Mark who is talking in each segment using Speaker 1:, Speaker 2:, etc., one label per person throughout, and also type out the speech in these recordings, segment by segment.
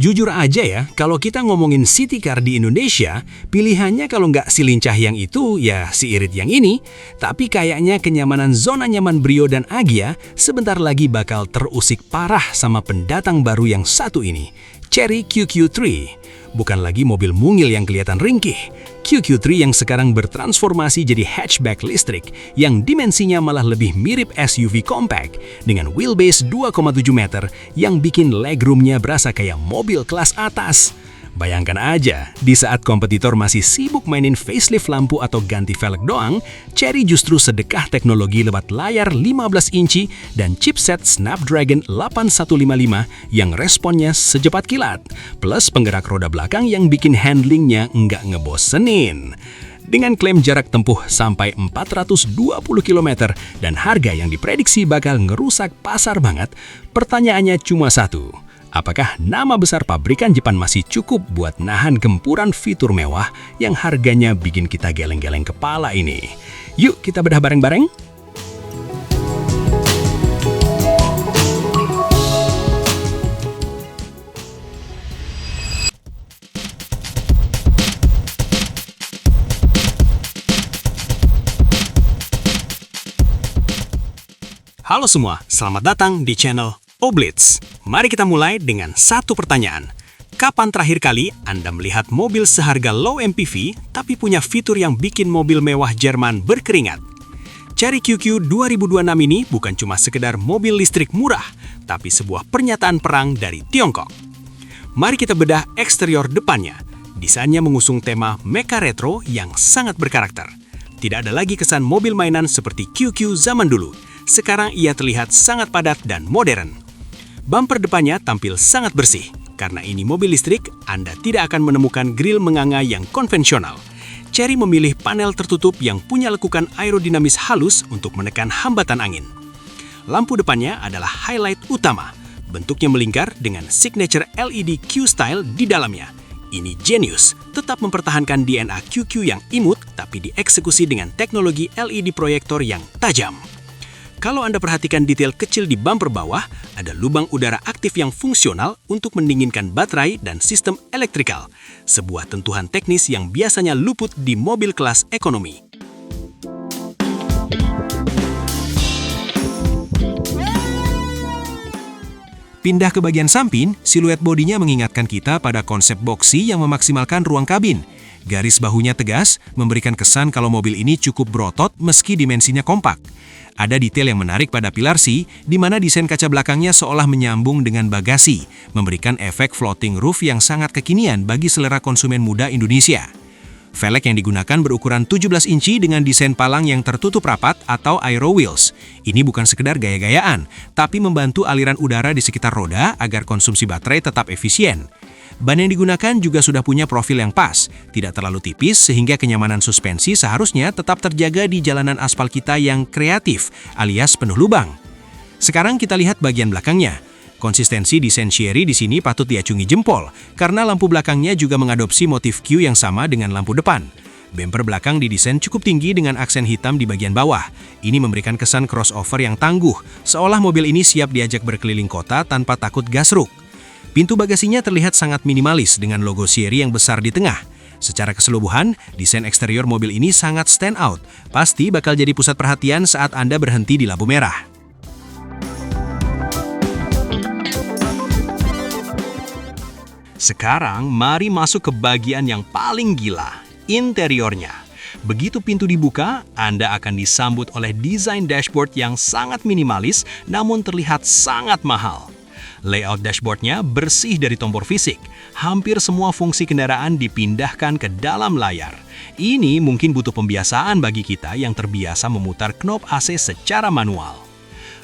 Speaker 1: Jujur aja ya, kalau kita ngomongin city car di Indonesia, pilihannya kalau nggak si lincah yang itu, ya si irit yang ini. Tapi kayaknya kenyamanan zona nyaman Brio dan Agya sebentar lagi bakal terusik parah sama pendatang baru yang satu ini, Chery QQ3. Bukan lagi mobil mungil yang kelihatan ringkih. QQ3 yang sekarang bertransformasi jadi hatchback listrik yang dimensinya malah lebih mirip SUV compact dengan wheelbase 2,7 meter yang bikin legroomnya berasa kayak mobil kelas atas. Bayangkan aja, di saat kompetitor masih sibuk mainin facelift lampu atau ganti velg doang, Chery justru sedekah teknologi lewat layar 15 inci dan chipset Snapdragon 8155 yang responnya secepat kilat, plus penggerak roda belakang yang bikin handlingnya nggak ngebosenin. Dengan klaim jarak tempuh sampai 420 km dan harga yang diprediksi bakal ngerusak pasar banget, pertanyaannya cuma satu. Apakah nama besar pabrikan Jepang masih cukup buat nahan gempuran fitur mewah yang harganya bikin kita geleng-geleng kepala ini? Yuk kita bedah bareng-bareng. Halo semua, selamat datang di channel Oblitz. Mari kita mulai dengan satu pertanyaan. Kapan terakhir kali Anda melihat mobil seharga low MPV tapi punya fitur yang bikin mobil mewah Jerman berkeringat? Chery QQ 2026 ini bukan cuma sekedar mobil listrik murah, tapi sebuah pernyataan perang dari Tiongkok. Mari kita bedah eksterior depannya. Desainnya mengusung tema mecha retro yang sangat berkarakter. Tidak ada lagi kesan mobil mainan seperti QQ zaman dulu. Sekarang ia terlihat sangat padat dan modern. Bumper depannya tampil sangat bersih. Karena ini mobil listrik, Anda tidak akan menemukan grill menganga yang konvensional. Chery memilih panel tertutup yang punya lekukan aerodinamis halus untuk menekan hambatan angin. Lampu depannya adalah highlight utama. Bentuknya melingkar dengan signature LED Q-style di dalamnya. Ini jenius, tetap mempertahankan DNA QQ yang imut tapi dieksekusi dengan teknologi LED proyektor yang tajam. Kalau Anda perhatikan detail kecil di bumper bawah, ada lubang udara aktif yang fungsional untuk mendinginkan baterai dan sistem elektrikal. Sebuah tentuan teknis yang biasanya luput di mobil kelas ekonomi. Pindah ke bagian samping, siluet bodinya mengingatkan kita pada konsep boxy yang memaksimalkan ruang kabin. Garis bahunya tegas, memberikan kesan kalau mobil ini cukup berotot meski dimensinya kompak. Ada detail yang menarik pada pilar C, di mana desain kaca belakangnya seolah menyambung dengan bagasi, memberikan efek floating roof yang sangat kekinian bagi selera konsumen muda Indonesia. Velg yang digunakan berukuran 17 inci dengan desain palang yang tertutup rapat atau aero wheels. Ini bukan sekedar gaya-gayaan, tapi membantu aliran udara di sekitar roda agar konsumsi baterai tetap efisien. Ban yang digunakan juga sudah punya profil yang pas, tidak terlalu tipis sehingga kenyamanan suspensi seharusnya tetap terjaga di jalanan aspal kita yang kreatif, alias penuh lubang. Sekarang kita lihat bagian belakangnya. Konsistensi desain Chery di sini patut diacungi jempol, karena lampu belakangnya juga mengadopsi motif Q yang sama dengan lampu depan. Bumper belakang didesain cukup tinggi dengan aksen hitam di bagian bawah. Ini memberikan kesan crossover yang tangguh, seolah mobil ini siap diajak berkeliling kota tanpa takut gasruk. Pintu bagasinya terlihat sangat minimalis dengan logo Chery yang besar di tengah. Secara keseluruhan, desain eksterior mobil ini sangat stand out. Pasti bakal jadi pusat perhatian saat Anda berhenti di lampu merah. Sekarang, mari masuk ke bagian yang paling gila, interiornya. Begitu pintu dibuka, Anda akan disambut oleh desain dashboard yang sangat minimalis namun terlihat sangat mahal. Layout dashboardnya bersih dari tombol fisik. Hampir semua fungsi kendaraan dipindahkan ke dalam layar. Ini mungkin butuh pembiasaan bagi kita yang terbiasa memutar knob AC secara manual.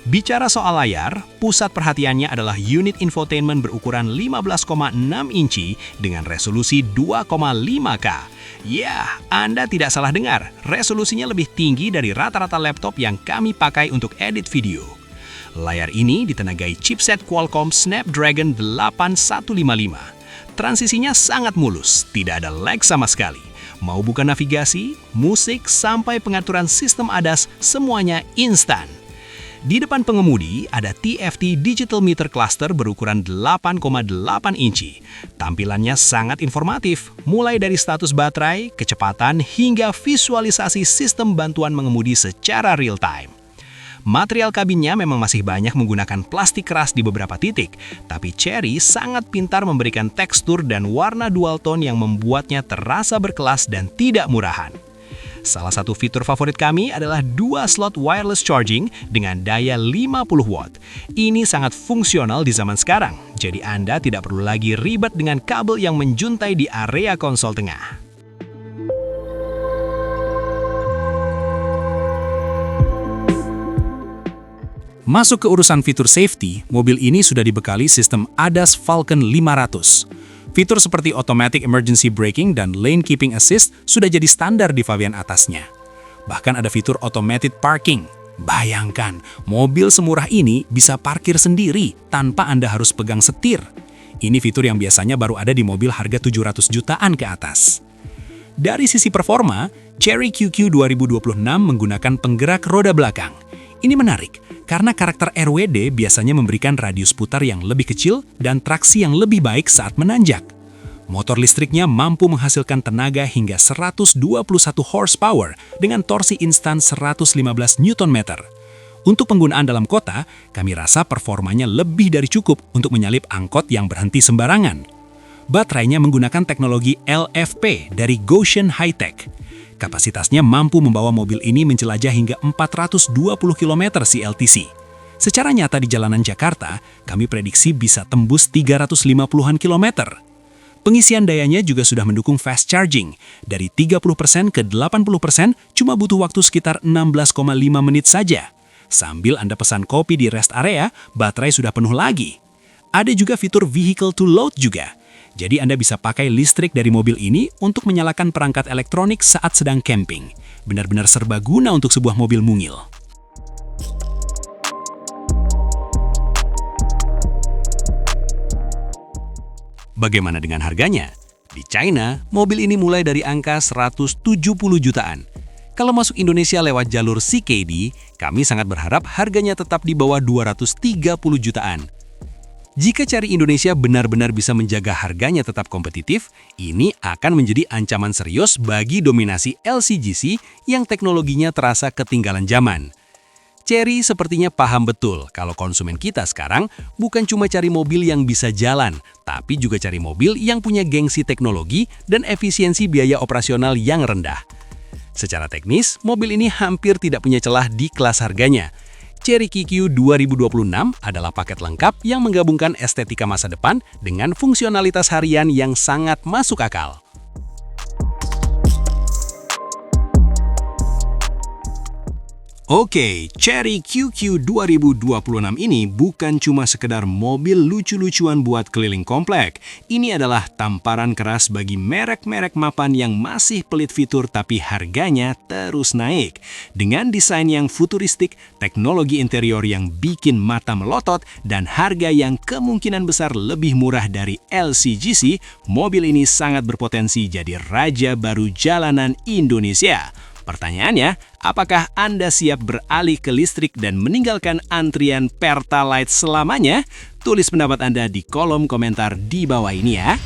Speaker 1: Bicara soal layar, pusat perhatiannya adalah unit infotainment berukuran 15,6 inci dengan resolusi 2,5K. Ya, Anda tidak salah dengar, resolusinya lebih tinggi dari rata-rata laptop yang kami pakai untuk edit video. Layar ini ditenagai chipset Qualcomm Snapdragon 8155. Transisinya sangat mulus, tidak ada lag sama sekali. Mau buka navigasi, musik, sampai pengaturan sistem ADAS, semuanya instan.
Speaker 2: Di depan pengemudi ada TFT Digital Meter Cluster berukuran 8,8 inci. Tampilannya sangat informatif, mulai dari status baterai, kecepatan, hingga visualisasi sistem bantuan mengemudi secara real-time. Material kabinnya memang masih banyak menggunakan plastik keras di beberapa titik, tapi Chery sangat pintar memberikan tekstur dan warna dual tone yang membuatnya terasa berkelas dan tidak murahan. Salah satu fitur favorit kami adalah 2 slot wireless charging dengan daya 50 watt. Ini sangat fungsional di zaman sekarang, jadi Anda tidak perlu lagi ribet dengan kabel yang menjuntai di area konsol tengah. Masuk ke urusan fitur safety, mobil ini sudah dibekali sistem ADAS Falcon 500. Fitur seperti Automatic Emergency Braking dan Lane Keeping Assist sudah jadi standar di varian atasnya. Bahkan ada fitur Automated Parking. Bayangkan, mobil semurah ini bisa parkir sendiri tanpa Anda harus pegang setir. Ini fitur yang biasanya baru ada di mobil harga 700 jutaan ke atas. Dari sisi performa, Chery QQ 2026 menggunakan penggerak roda belakang. Ini menarik, karena karakter RWD biasanya memberikan radius putar yang lebih kecil dan traksi yang lebih baik saat menanjak. Motor listriknya mampu menghasilkan tenaga hingga 121 horsepower dengan torsi instan 115 Nm. Untuk penggunaan dalam kota, kami rasa performanya lebih dari cukup untuk menyalip angkot yang berhenti sembarangan. Baterainya menggunakan teknologi LFP dari Gotion High-Tech. Kapasitasnya mampu membawa mobil ini menjelajah hingga 420 km CLTC. Secara nyata di jalanan Jakarta, kami prediksi bisa tembus 350-an kilometer. Pengisian dayanya juga sudah mendukung fast charging. Dari 30% ke 80% cuma butuh waktu sekitar 16,5 menit saja. Sambil Anda pesan kopi di rest area, baterai sudah penuh lagi. Ada juga fitur vehicle to load juga. Jadi Anda bisa pakai listrik dari mobil ini untuk menyalakan perangkat elektronik saat sedang camping. Benar-benar serbaguna untuk sebuah mobil mungil. Bagaimana dengan harganya? Di China, mobil ini mulai dari angka 170 jutaan. Kalau masuk Indonesia lewat jalur CKD, kami sangat berharap harganya tetap di bawah 230 jutaan. Jika Chery Indonesia benar-benar bisa menjaga harganya tetap kompetitif, ini akan menjadi ancaman serius bagi dominasi LCGC yang teknologinya terasa ketinggalan zaman. Chery sepertinya paham betul kalau konsumen kita sekarang bukan cuma cari mobil yang bisa jalan, tapi juga cari mobil yang punya gengsi teknologi dan efisiensi biaya operasional yang rendah. Secara teknis, mobil ini hampir tidak punya celah di kelas harganya. Chery QQ 2026 adalah paket lengkap yang menggabungkan estetika masa depan dengan fungsionalitas harian yang sangat masuk akal. Oke, Chery QQ 2026 ini bukan cuma sekedar mobil lucu-lucuan buat keliling komplek. Ini adalah tamparan keras bagi merek-merek mapan yang masih pelit fitur tapi harganya terus naik. Dengan desain yang futuristik, teknologi interior yang bikin mata melotot, dan harga yang kemungkinan besar lebih murah dari LCGC, mobil ini sangat berpotensi jadi raja baru jalanan Indonesia. Pertanyaannya, apakah Anda siap beralih ke listrik dan meninggalkan antrian Pertalite selamanya? Tulis pendapat Anda di kolom komentar di bawah ini ya.